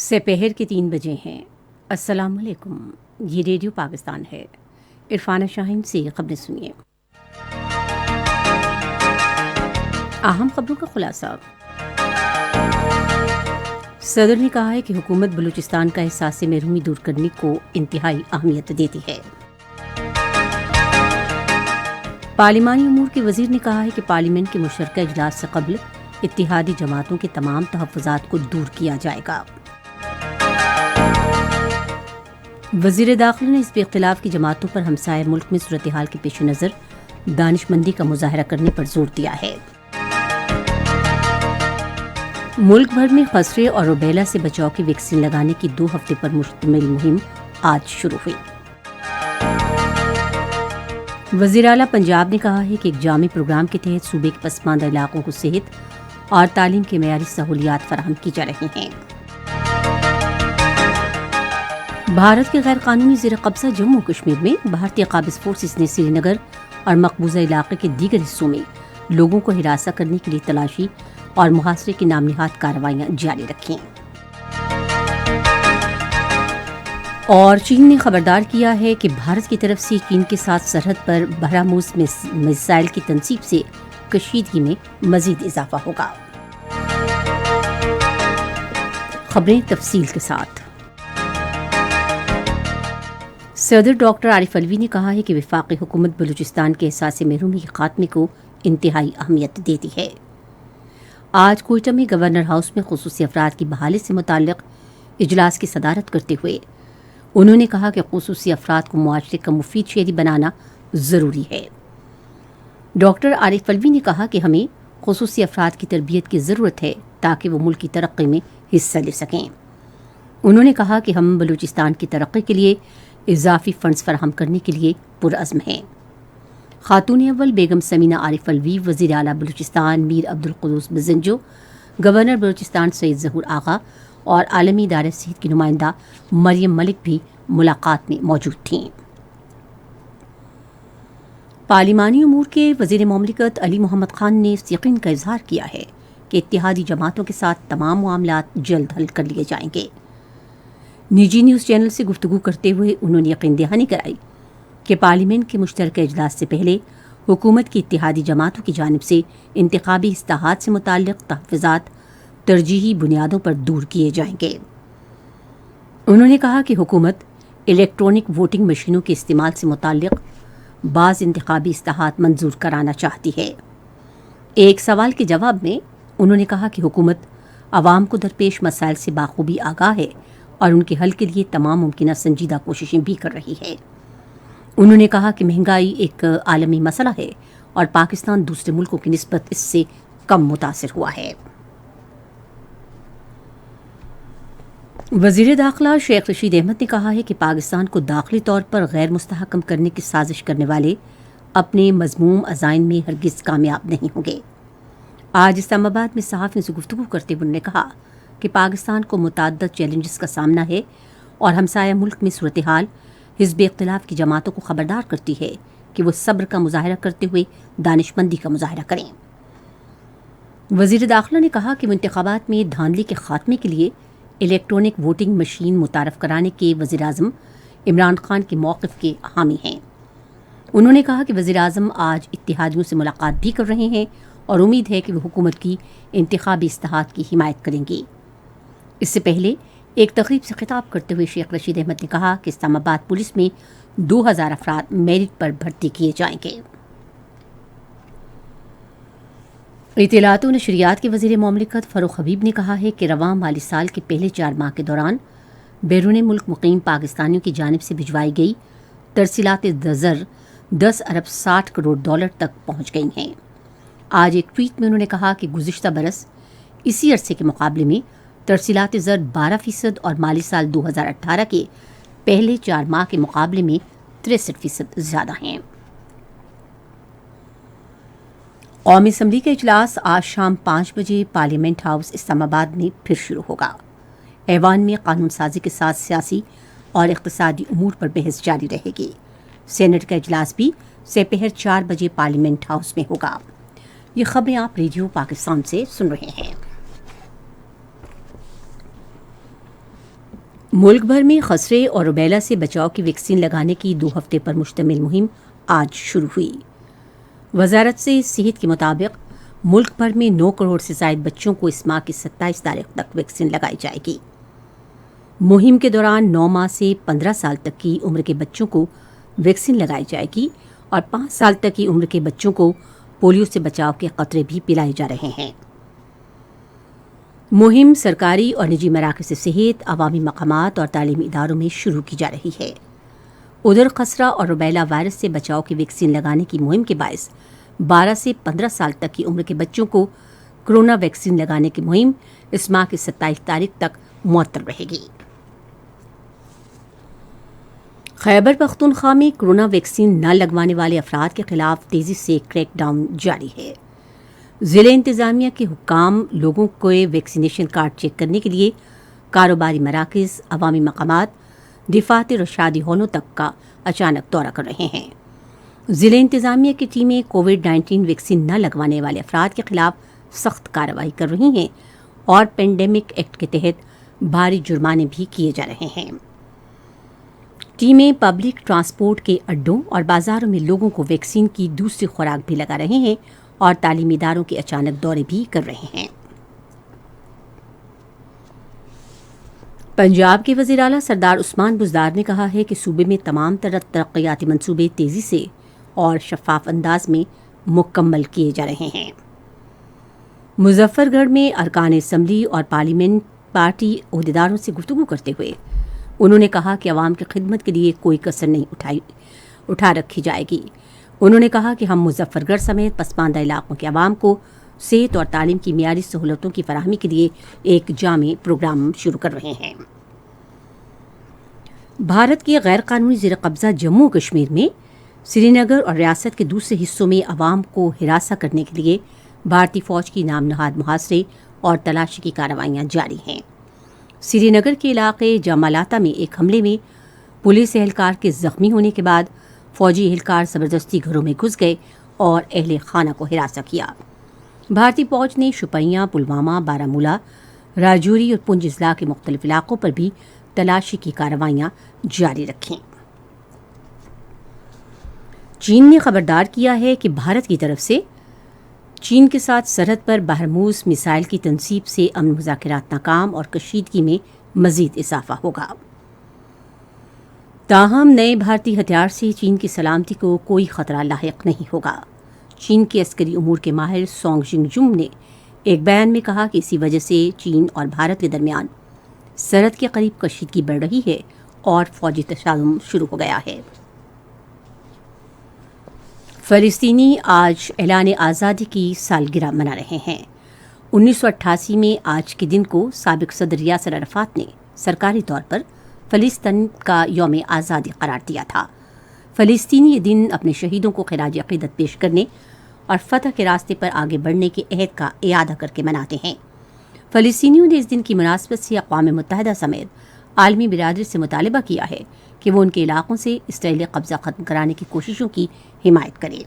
سپہر کے 3 بجے ہیں۔ السلام علیکم، یہ ریڈیو پاکستان ہے۔ عرفانہ شاہین سے خبریں سنیے۔ اہم خبروں کا خلاصہ۔ صدر نے کہا ہے کہ حکومت بلوچستان کا احساس محرومی دور کرنے کو انتہائی اہمیت دیتی ہے۔ پارلیمانی امور کے وزیر نے کہا ہے کہ پارلیمنٹ کے مشترکہ اجلاس سے قبل اتحادی جماعتوں کے تمام تحفظات کو دور کیا جائے گا۔ وزیر داخلہ نے حزب اختلاف کی جماعتوں پر ہمسائے ملک میں صورتحال کے پیش نظر دانش مندی کا مظاہرہ کرنے پر زور دیا ہے۔ ملک بھر میں خسرے اور روبیلا سے بچاؤ کی ویکسین لگانے کی 2 ہفتے پر مشتمل مہم آج شروع ہوئی۔ وزیر اعلیٰ پنجاب نے کہا ہے کہ ایک جامع پروگرام کے تحت صوبے کے پسماندہ علاقوں کو صحت اور تعلیم کے معیاری سہولیات فراہم کی جا رہی ہیں۔ بھارت کے غیر قانونی زیر قبضہ جموں کشمیر میں بھارتی قابض فورسز نے سری نگر اور مقبوضہ علاقے کے دیگر حصوں میں لوگوں کو ہراساں کرنے کے لیے تلاشی اور محاصرے کی نام نہاد کارروائیاں جاری رکھیں۔ اور چین نے خبردار کیا ہے کہ بھارت کی طرف سے چین کے ساتھ سرحد پر بہراموس میزائل کی تنصیب سے کشیدگی میں مزید اضافہ ہوگا۔ خبریں تفصیل کے ساتھ۔ صدر ڈاکٹر عارف علوی نے کہا ہے کہ وفاقی حکومت بلوچستان کے احساس محرومی کے خاتمے کو انتہائی اہمیت دیتی ہے۔ آج کوئٹہ میں گورنر ہاؤس میں خصوصی افراد کی بحالی سے متعلق اجلاس کی صدارت کرتے ہوئے انہوں نے کہا کہ خصوصی افراد کو معاشرے کا مفید شہری بنانا ضروری ہے۔ ڈاکٹر عارف علوی نے کہا کہ ہمیں خصوصی افراد کی تربیت کی ضرورت ہے تاکہ وہ ملک کی ترقی میں حصہ لے سکیں۔ انہوں نے کہا کہ ہم بلوچستان کی ترقی کے لیے اضافی فنڈز فراہم کرنے کے لیے پرعزم ہیں۔ خاتون اول بیگم سمینہ عارف علوی، وزیر اعلیٰ بلوچستان میر عبدالقدوس بزنجو، گورنر بلوچستان سید ظہور آغا اور عالمی ادارہ صحت کی نمائندہ مریم ملک بھی ملاقات میں موجود تھیں۔ پارلیمانی امور کے وزیر مملکت علی محمد خان نے اس یقین کا اظہار کیا ہے کہ اتحادی جماعتوں کے ساتھ تمام معاملات جلد حل کر لیے جائیں گے۔ نجی نیوز چینل سے گفتگو کرتے ہوئے انہوں نے یقین دہانی کرائی کہ پارلیمنٹ کے مشترکہ اجلاس سے پہلے حکومت کی اتحادی جماعتوں کی جانب سے انتخابی اصلاحات سے متعلق تحفظات ترجیحی بنیادوں پر دور کیے جائیں گے۔ انہوں نے کہا کہ حکومت الیکٹرانک ووٹنگ مشینوں کے استعمال سے متعلق بعض انتخابی اصلاحات منظور کرانا چاہتی ہے۔ ایک سوال کے جواب میں انہوں نے کہا کہ حکومت عوام کو درپیش مسائل سے بخوبی آگاہ ہے اور ان کے حل کے لیے تمام ممکنہ سنجیدہ کوششیں بھی کر رہی ہے۔ انہوں نے کہا کہ مہنگائی ایک عالمی مسئلہ ہے اور پاکستان دوسرے ملکوں کی نسبت اس سے کم متاثر ہوا ہے۔ وزیر داخلہ شیخ رشید احمد نے کہا ہے کہ پاکستان کو داخلی طور پر غیر مستحکم کرنے کی سازش کرنے والے اپنے مذموم عزائم میں ہرگز کامیاب نہیں ہوں گے۔ آج اسلام آباد میں صحافیوں سے گفتگو کرتے ہوئے انہوں نے کہا کہ پاکستان کو متعدد چیلنجز کا سامنا ہے اور ہمسایہ ملک میں صورتحال حزب اختلاف کی جماعتوں کو خبردار کرتی ہے کہ وہ صبر کا مظاہرہ کرتے ہوئے دانش مندی کا مظاہرہ کریں۔ وزیر داخلہ نے کہا کہ وہ انتخابات میں دھاندلی کے خاتمے کے لیے الیکٹرانک ووٹنگ مشین متعارف کرانے کے وزیر اعظم عمران خان کے موقف کے حامی ہیں۔ انہوں نے کہا کہ وزیر اعظم آج اتحادیوں سے ملاقات بھی کر رہے ہیں اور امید ہے کہ وہ حکومت کی انتخابی اصلاحات کی حمایت کریں گی۔ اس سے پہلے ایک تقریب سے خطاب کرتے ہوئے شیخ رشید احمد نے کہا کہ اسلام آباد پولیس میں 2000 افراد میرٹ پر بھرتی کیے جائیں گے۔ اطلاعات و نشریات کے وزیر مملکت فاروق حبیب نے کہا ہے کہ رواں مالی سال کے پہلے 4 ماہ کے دوران بیرون ملک مقیم پاکستانیوں کی جانب سے بھجوائی گئی ترسیلات زر 10 ارب 60 کروڑ ڈالر تک پہنچ گئی ہیں۔ آج ایک ٹویٹ میں انہوں نے کہا کہ گزشتہ برس اسی عرصے کے مقابلے میں ترسیلات زر 12% اور مالی سال 2018 کے پہلے 4 ماہ کے مقابلے میں 63% زیادہ ہیں۔ قومی اسمبلی کا اجلاس آج شام 5 بجے پارلیمنٹ ہاؤس اسلام آباد میں پھر شروع ہوگا۔ ایوان میں قانون سازی کے ساتھ سیاسی اور اقتصادی امور پر بحث جاری رہے گی۔ سینٹ کا اجلاس بھی سپہر 4 بجے پارلیمنٹ ہاؤس میں ہوگا۔ یہ خبریں آپ ریڈیو پاکستان سے سن رہے ہیں۔ ملک بھر میں خسرے اور روبیلا سے بچاؤ کی ویکسین لگانے کی 2 ہفتے پر مشتمل مہم آج شروع ہوئی۔ وزارت صحت کے مطابق ملک بھر میں 9 کروڑ سے زائد بچوں کو اس ماہ کی 27 تاریخ تک ویکسین لگائی جائے گی۔ مہم کے دوران 9 ماہ سے 15 سال تک کی عمر کے بچوں کو ویکسین لگائی جائے گی اور 5 سال تک کی عمر کے بچوں کو پولیو سے بچاؤ کے قطرے بھی پلائے جا رہے ہیں۔ مہم سرکاری اور نجی مراکز صحت، عوامی مقامات اور تعلیمی اداروں میں شروع کی جا رہی ہے۔ ادھر خسرہ اور روبیلا وائرس سے بچاؤ کی ویکسین لگانے کی مہم کے باعث 12 سے 15 سال تک کی عمر کے بچوں کو کرونا ویکسین لگانے کی مہم اس ماہ کی 27 تاریخ تک معطل رہے گی۔ خیبر پختونخوا میں کرونا ویکسین نہ لگوانے والے افراد کے خلاف تیزی سے کریک ڈاؤن جاری ہے۔ ضلع انتظامیہ کے حکام لوگوں کو ویکسینیشن کارڈ چیک کرنے کے لیے کاروباری مراکز، عوامی مقامات، دفاتر اور شادی ہالوں تک کا اچانک دورہ کر رہے ہیں۔ ضلع انتظامیہ کی ٹیمیں کووڈ-19 ویکسین نہ لگوانے والے افراد کے خلاف سخت کارروائی کر رہی ہیں اور پینڈیمک ایکٹ کے تحت بھاری جرمانے بھی کیے جا رہے ہیں۔ ٹیمیں پبلک ٹرانسپورٹ کے اڈوں اور بازاروں میں لوگوں کو ویکسین کی دوسری خوراک بھی لگا رہے ہیں اور تعلیمی اداروں کے اچانک دورے بھی کر رہے ہیں۔ پنجاب کے وزیر اعلیٰ سردار عثمان بزدار نے کہا ہے کہ صوبے میں تمام ترقیاتی منصوبے تیزی سے اور شفاف انداز میں مکمل کیے جا رہے ہیں۔ مظفر گڑھ میں ارکان اسمبلی اور پارلیمنٹ پارٹی عہدیداروں سے گفتگو کرتے ہوئے انہوں نے کہا کہ عوام کی خدمت کے لیے کوئی کسر نہیں اٹھا رکھی جائے گی۔ انہوں نے کہا کہ ہم مظفر گڑھ سمیت پسماندہ علاقوں کے عوام کو صحت اور تعلیم کی معیاری سہولتوں کی فراہمی کے لیے ایک جامع پروگرام شروع کر رہے ہیں۔ بھارت کے غیر قانونی زیر قبضہ جموں و کشمیر میں سری نگر اور ریاست کے دوسرے حصوں میں عوام کو ہراساں کرنے کے لیے بھارتی فوج کی نام نہاد محاصرے اور تلاشی کی کارروائیاں جاری ہیں۔ سری نگر کے علاقے جامالاتا میں ایک حملے میں پولیس اہلکار کے زخمی ہونے کے بعد فوجی اہلکار زبردستی گھروں میں گھس گئے اور اہل خانہ کو ہراساں کیا۔ بھارتی فوج نے شوپیاں، پلوامہ، بارامولہ، راجوری اور پنچ اضلاع کے مختلف علاقوں پر بھی تلاشی کی کارروائیاں جاری رکھیں۔ چین نے خبردار کیا ہے کہ بھارت کی طرف سے چین کے ساتھ سرحد پر بہرموز میزائل کی تنصیب سے امن مذاکرات ناکام اور کشیدگی میں مزید اضافہ ہوگا۔ تاہم نئے بھارتی ہتھیار سے چین کی سلامتی کو کوئی خطرہ لاحق نہیں ہوگا۔ چین کے عسکری امور کے ماہر سونگ جنگ نے ایک بیان میں کہا کہ اسی وجہ سے چین اور بھارت کے درمیان سرحد کے قریب کشیدگی بڑھ رہی ہے اور فوجی تصادم شروع ہو گیا ہے۔ فلسطینی آج اعلان آزادی کی سالگرہ منا رہے ہیں۔ 1988 میں آج کے دن کو سابق صدر یاسر عرفات نے سرکاری طور پر فلسطین کا یوم آزادی قرار دیا تھا۔ فلسطینی یہ دن اپنے شہیدوں کو خراج عقیدت پیش کرنے اور فتح کے راستے پر آگے بڑھنے کے عہد کا اعادہ کر کے مناتے ہیں۔ فلسطینیوں نے اس دن کی مناسبت سے اقوام متحدہ سمیت عالمی برادری سے مطالبہ کیا ہے کہ وہ ان کے علاقوں سے اسرائیلی قبضہ ختم کرانے کی کوششوں کی حمایت کرے۔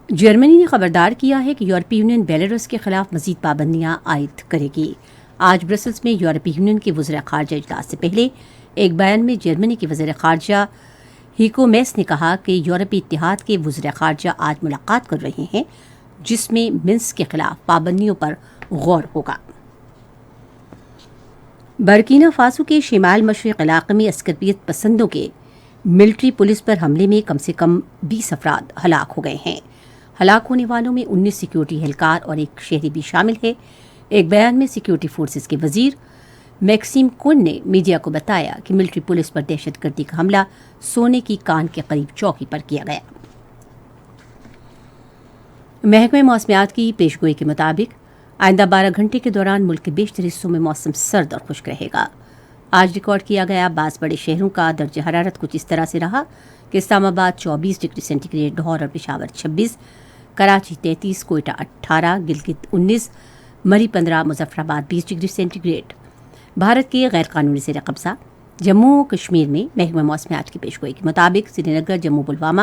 جرمنی نے خبردار کیا ہے کہ یورپی یونین بیلاروس کے خلاف مزید پابندیاں عائد کرے گی۔ آج برسلز میں یورپی یونین کے وزراء خارجہ اجلاس سے پہلے ایک بیان میں جرمنی کے وزیر خارجہ ہیکو میس نے کہا کہ یورپی اتحاد کے وزراء خارجہ آج ملاقات کر رہے ہیں جس میں منسک کے خلاف پابندیوں پر غور ہوگا۔ برکینا فاسو کے شمال مشرق علاقے میں عسکریت پسندوں کے ملٹری پولیس پر حملے میں کم سے کم 20 افراد ہلاک ہو گئے ہیں۔ ہلاک ہونے والوں میں 19 سیکیورٹی اہلکار اور ایک شہری بھی شامل ہے۔ ایک بیان میں سیکیورٹی فورسز کے وزیر میکسیم کون نے میڈیا کو بتایا کہ ملٹری پولیس پر دہشت گردی کا حملہ سونے کی کان کے قریب چوکی پر کیا گیا۔ محکمہ موسمیات کی پیشگوئی کے مطابق آئندہ 12 گھنٹے کے دوران ملک کے بیشتر حصوں میں موسم سرد اور خشک رہے گا۔ آج ریکارڈ کیا گیا بعض بڑے شہروں کا درجہ حرارت کچھ اس طرح سے رہا کہ اسلام آباد 24 ڈگری سینٹی گریڈ، لاہور اور پشاور 26، کراچی 33، کوئٹہ 18، گلگت 19، مری 15، مظفر آباد 20 ڈگری سینٹی گریڈ۔ بھارت کے غیر قانونی زیر قبضہ جموں و کشمیر میں محکمہ موسمیات کی پیشگوئی کے مطابق سری نگر، جموں، پلوامہ،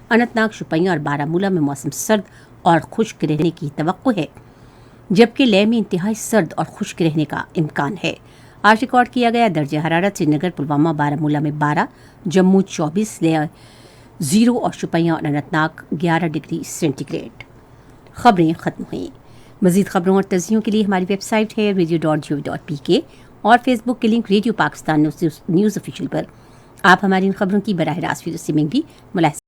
اننت ناگ، شوپیاں اور بارامولہ میں موسم سرد اور خشک رہنے کی توقع ہے، جبکہ لیہ میں انتہائی سرد اور خشک رہنے کا امکان ہے۔ آج ریکارڈ کیا گیا درجہ حرارت سری نگر، پلوامہ، بارہمولہ میں 12، جموں 24، لے 0 اور شوپیاں اور Anant Nag 11 degree centi grade. خبریں ختم ہوئیں۔ مزید خبروں اور تجزیوں کے لیے ہماری ویب سائٹ ہے radio.gov.pk اور فیس بک کے link radio Pakistan news official پر آپ ہماری ان خبروں کی براہ راست ویڈیو اسٹریمنگ بھی ملاحظہ